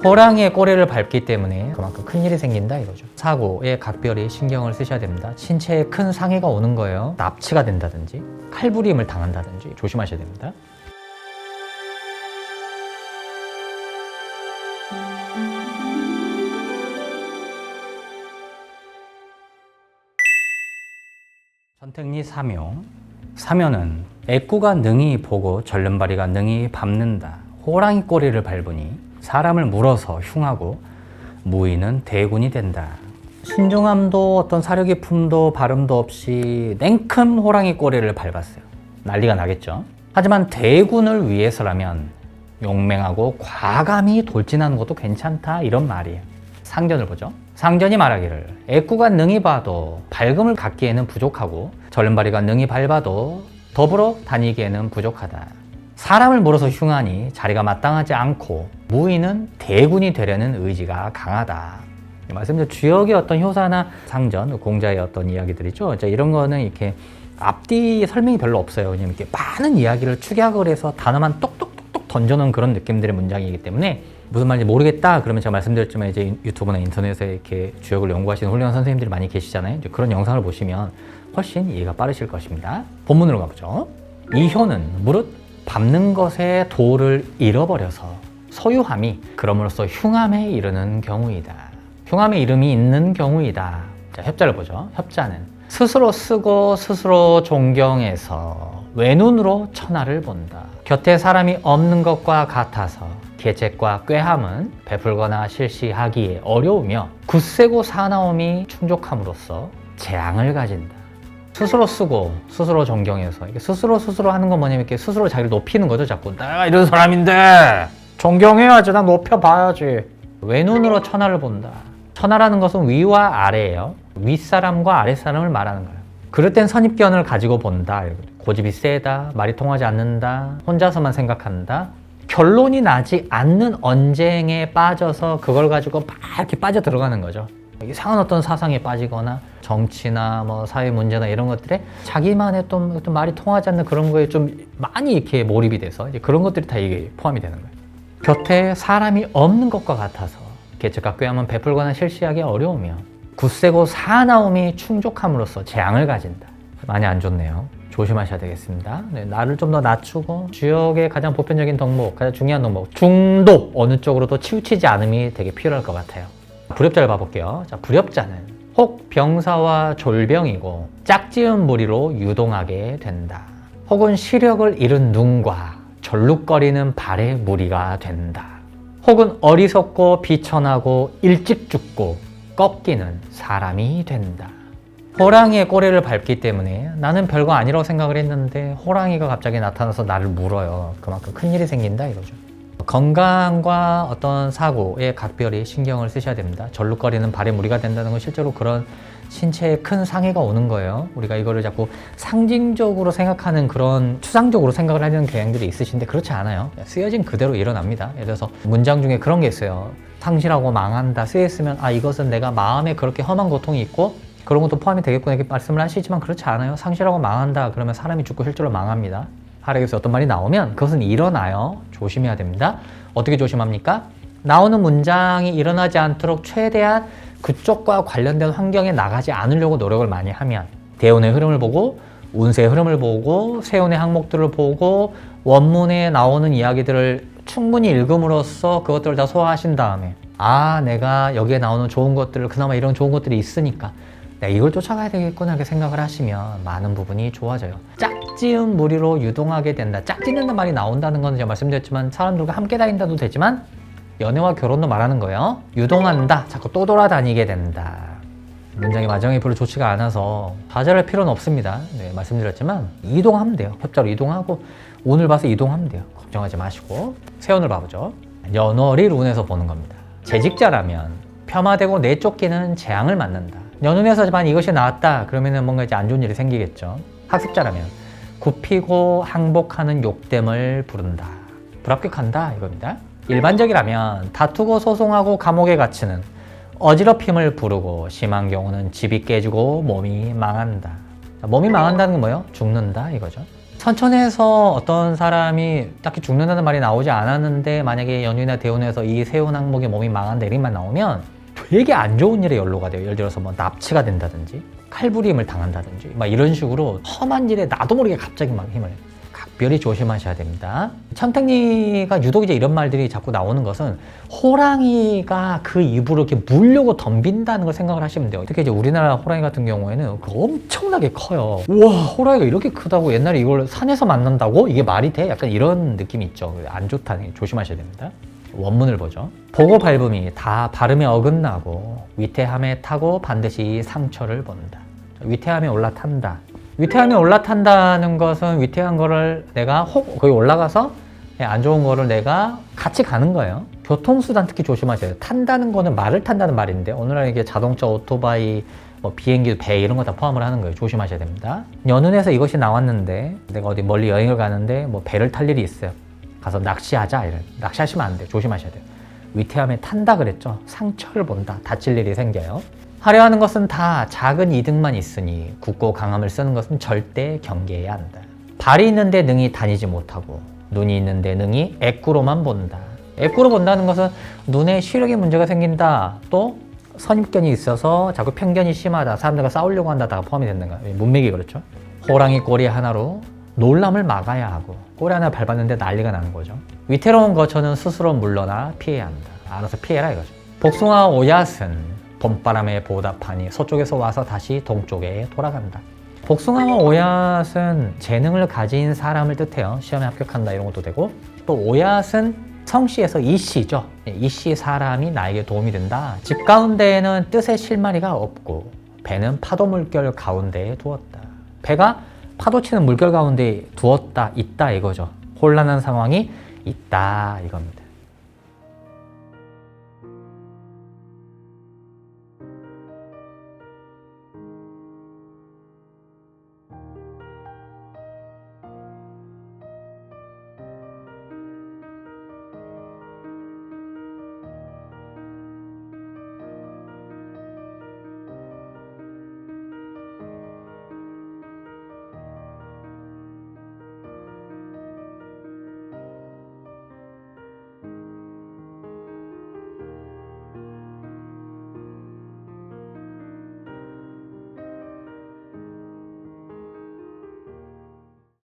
호랑이의 꼬리를 밟기 때문에 그만큼 큰일이 생긴다 이거죠. 사고에 각별히 신경을 쓰셔야 됩니다. 신체에 큰 상해가 오는 거예요. 납치가 된다든지 칼부림을 당한다든지 조심하셔야 됩니다. 선택리 사묘. 사묘는 애꾸가 능히 보고 절름발이가 능히 밟는다. 호랑이 꼬리를 밟으니 사람을 물어서 흉하고 무의는 대군이 된다. 신중함도 어떤 사려 깊음도 발음도 없이 냉큼 호랑이 꼬리를 밟았어요. 난리가 나겠죠. 하지만 대군을 위해서라면 용맹하고 과감히 돌진하는 것도 괜찮다 이런 말이에요. 상전을 보죠. 상전이 말하기를 애꾸가 능히 봐도 밝음을 갖기에는 부족하고 절름발이가 능히 밟아도 더불어 다니기에는 부족하다. 사람을 물어서 흉하니 자리가 마땅하지 않고 무의는 대군이 되려는 의지가 강하다. 이 말씀드린 주역의 어떤 효사나 상전, 공자의 어떤 이야기들이죠. 이런 거는 이렇게 앞뒤 설명이 별로 없어요. 왜냐면 이렇게 많은 이야기를 축약을 해서 단어만 똑똑똑똑 던져놓은 그런 느낌들의 문장이기 때문에 무슨 말인지 모르겠다 그러면 제가 말씀드렸지만 이제 유튜브나 인터넷에 이렇게 주역을 연구하시는 훌륭한 선생님들이 많이 계시잖아요. 이제 그런 영상을 보시면 훨씬 이해가 빠르실 것입니다. 본문으로 가보죠. 이효는 무릇 밟는 것에 도를 잃어버려서 소유함이 그럼으로써 흉함에 이르는 경우이다. 흉함의 이름이 있는 경우이다. 자, 협자를 보죠. 협자는 스스로 쓰고 스스로 존경해서 외눈으로 천하를 본다. 곁에 사람이 없는 것과 같아서 계책과 꾀함은 베풀거나 실시하기에 어려우며 굳세고 사나움이 충족함으로써 재앙을 가진다. 스스로 쓰고 스스로 존경해서 스스로 하는 건 뭐냐면 이렇게 스스로 자기를 높이는 거죠. 자꾸 내가 이런 사람인데 존경해야지, 난 높여봐야지. 외눈으로 천하를 본다. 천하라는 것은 위와 아래예요. 윗사람과 아랫사람을 말하는 거예요. 그럴 땐 선입견을 가지고 본다. 고집이 세다, 말이 통하지 않는다, 혼자서만 생각한다. 결론이 나지 않는 언쟁에 빠져서 그걸 가지고 막 이렇게 빠져 들어가는 거죠. 이상한 어떤 사상에 빠지거나 정치나 뭐 사회 문제나 이런 것들에 자기만의 또 말이 통하지 않는 그런 거에 좀 많이 이렇게 몰입이 돼서 이제 그런 것들이 다 이게 포함이 되는 거예요. 곁에 사람이 없는 것과 같아서 계책과 꾀함은 베풀거나 실시하기 어려우며 굳세고 사나움이 충족함으로써 재앙을 가진다. 많이 안 좋네요. 조심하셔야 되겠습니다. 네, 나를 좀 더 낮추고 주역의 가장 보편적인 덕목, 가장 중요한 덕목, 중도 어느 쪽으로도 치우치지 않음이 되게 필요할 것 같아요. 불협자를 봐볼게요. 자, 불협자는 혹 병사와 졸병이고 짝지은 무리로 유동하게 된다. 혹은 시력을 잃은 눈과 절룩거리는 발의 무리가 된다. 혹은 어리석고 비천하고 일찍 죽고 꺾이는 사람이 된다. 호랑이의 꼬리를 밟기 때문에 나는 별거 아니라고 생각을 했는데 호랑이가 갑자기 나타나서 나를 물어요. 그만큼 큰일이 생긴다 이거죠. 건강과 어떤 사고에 각별히 신경을 쓰셔야 됩니다. 절룩거리는 발의 무리가 된다는 건 실제로 그런 신체에 큰 상해가 오는 거예요. 우리가 이거를 자꾸 상징적으로 생각하는 그런 추상적으로 생각을 하려는 경향들이 있으신데 그렇지 않아요. 쓰여진 그대로 일어납니다. 예를 들어서 문장 중에 그런 게 있어요. 상실하고 망한다 쓰여있으면 아 이것은 내가 마음에 그렇게 험한 고통이 있고 그런 것도 포함이 되겠구나 이렇게 말씀을 하시지만 그렇지 않아요. 상실하고 망한다 그러면 사람이 죽고 실제로 망합니다. 하락에서 어떤 말이 나오면 그것은 일어나요. 조심해야 됩니다. 어떻게 조심합니까? 나오는 문장이 일어나지 않도록 최대한 그쪽과 관련된 환경에 나가지 않으려고 노력을 많이 하면 대운의 흐름을 보고 운세의 흐름을 보고 세운의 항목들을 보고 원문에 나오는 이야기들을 충분히 읽음으로써 그것들을 다 소화하신 다음에 아 내가 여기에 나오는 좋은 것들을 그나마 이런 좋은 것들이 있으니까 내가 이걸 쫓아가야 되겠구나 이렇게 생각을 하시면 많은 부분이 좋아져요. 짝지은 무리로 유동하게 된다. 짝짓는다는 말이 나온다는 건 제가 말씀드렸지만 사람들과 함께 다닌다도 되지만 연애와 결혼도 말하는 거예요. 유동한다. 자꾸 또 돌아다니게 된다. 문장의 마정이 별로 좋지가 않아서 좌절할 필요는 없습니다. 네, 말씀드렸지만 이동하면 돼요. 협자로 이동하고 운을 봐서 이동하면 돼요. 걱정하지 마시고 세운을 봐보죠. 연월일 운에서 보는 겁니다. 재직자라면 폄하되고 내쫓기는 재앙을 맞는다. 연운에서만 이것이 나왔다 그러면 뭔가 이제 안 좋은 일이 생기겠죠. 학습자라면 굽히고 항복하는 욕됨을 부른다. 불합격한다 이겁니다. 일반적이라면 다투고 소송하고 감옥에 갇히는 어지럽힘을 부르고 심한 경우는 집이 깨지고 몸이 망한다. 몸이 망한다는 건 뭐예요? 죽는다 이거죠. 천천해서 어떤 사람이 딱히 죽는다는 말이 나오지 않았는데 만약에 연유나 대운에서 이 세운 항목에 몸이 망한다 이런 말 나오면 되게 안 좋은 일에 연로가 돼요. 예를 들어서 뭐 납치가 된다든지 칼부림을 당한다든지 막 이런 식으로 험한 일에 나도 모르게 갑자기 막 힘을 내요. 각별히 조심하셔야 됩니다. 천택리가 유독 이제 이런 말들이 자꾸 나오는 것은 호랑이가 그 입으로 이렇게 물려고 덤빈다는 걸 생각을 하시면 돼요. 특히 이제 우리나라 호랑이 같은 경우에는 엄청나게 커요. 우와, 호랑이가 이렇게 크다고 옛날에 이걸 산에서 만난다고? 이게 말이 돼? 약간 이런 느낌이 있죠. 안 좋다는 게 조심하셔야 됩니다. 원문을 보죠. 보고 밟음이 다 발음에 어긋나고 위태함에 타고 반드시 상처를 본다. 위태함에 올라탄다. 위태함에 올라탄다는 것은 위태한 거를 내가 거기 올라가서 안 좋은 거를 내가 같이 가는 거예요. 교통수단 특히 조심하셔야 돼요. 탄다는 거는 말을 탄다는 말인데 오늘날 이게 자동차, 오토바이, 뭐 비행기, 배 이런 거 다 포함을 하는 거예요. 조심하셔야 됩니다. 연운에서 이것이 나왔는데 내가 어디 멀리 여행을 가는데 뭐 배를 탈 일이 있어요. 가서 낚시하자. 낚시하시면 안 돼요. 조심하셔야 돼요. 위태함에 탄다 그랬죠. 상처를 본다. 다칠 일이 생겨요. 하려 하는 것은 다 작은 이득만 있으니 굳고 강함을 쓰는 것은 절대 경계해야 한다. 발이 있는데 능히 다니지 못하고 눈이 있는데 능히 애꾸로만 본다. 애꾸로 본다는 것은 눈에 시력에 문제가 생긴다. 또 선입견이 있어서 자꾸 편견이 심하다. 사람들과 싸우려고 한다가 포함이 되는 거야. 문맥이 그렇죠. 호랑이 꼬리 하나로 놀람을 막아야 하고 꼬리 하나 밟았는데 난리가 나는 거죠. 위태로운 거처는 스스로 물러나 피해야 한다. 알아서 피해라 이거죠. 복숭아 오얏은 봄바람에 보답하니 서쪽에서 와서 다시 동쪽에 돌아간다. 복숭아와 오얏은 재능을 가진 사람을 뜻해요. 시험에 합격한다 이런 것도 되고 또 오얏은 성씨에서 이씨죠. 이씨 사람이 나에게 도움이 된다. 집 가운데에는 뜻의 실마리가 없고 배는 파도 물결 가운데에 두었다. 배가 파도치는 물결 가운데 두었다, 있다 이거죠. 혼란한 상황이 있다 이겁니다.